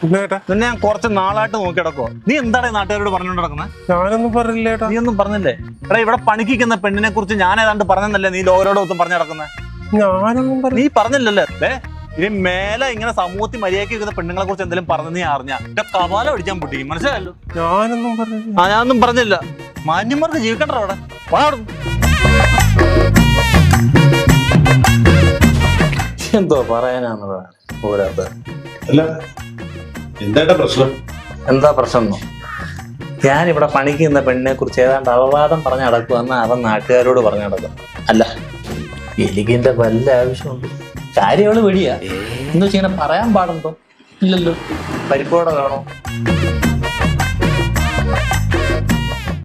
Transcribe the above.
നിന്നെ ഞാൻ കുറച്ച് നാളായിട്ട് നോക്കി കിടക്കോ. നീ എന്താണ് നാട്ടുകാരോട് പറഞ്ഞോണ്ട് നടക്കുന്നത്? ഞാനൊന്നും പറഞ്ഞില്ല. നീ ഒന്നും പറഞ്ഞില്ലേ? എടാ ഇവിടെ പണിക്കുന്ന പെണ്ണിനെ കുറിച്ച് ഞാൻ ഏതാണ്ട് പറഞ്ഞല്ലേ നീ ലോകരോടൊത്തും പറഞ്ഞു നടക്കുന്നത്? ഞാനൊന്നും നീ പറഞ്ഞില്ലല്ലേ? ഇനി മേലെ ഇങ്ങനെ സമൂഹത്തിൽ മര്യാദയ്ക്ക് ഇരിക്കുന്ന പെണ്ണുങ്ങളെ കുറിച്ച് എന്തെങ്കിലും പറഞ്ഞു നീ അറിഞ്ഞ കവാല പിടിക്കാൻ പൊട്ടിക്കും. മനസ്സിലായല്ലോ? ഞാനൊന്നും പറഞ്ഞില്ല. ഞാനൊന്നും പറഞ്ഞില്ല. മാന്യന്മാർക്ക് ജീവിക്കണ്ടോ അവിടെ? എന്തോ പറയാനാണ്. എന്താ പ്രശ്നം? ഞാനിവിടെ പണിക്കുന്ന പെണ്ണിനെ കുറിച്ച് ഏതാണ്ട് അപവാദം പറഞ്ഞ് നടക്കുമെന്ന് അവൻ നാട്ടുകാരോട് പറഞ്ഞു നടക്കും. അല്ല, എനിക്കിന്റെ വല്ല ആവശ്യമുണ്ട്. കാര്യങ്ങള് വെടിയാ എന്ന് വെച്ചിങ്ങനെ പറയാൻ പാടുണ്ടോ? ഇല്ലല്ലോ. പരിപ്പോടെ വേണോ?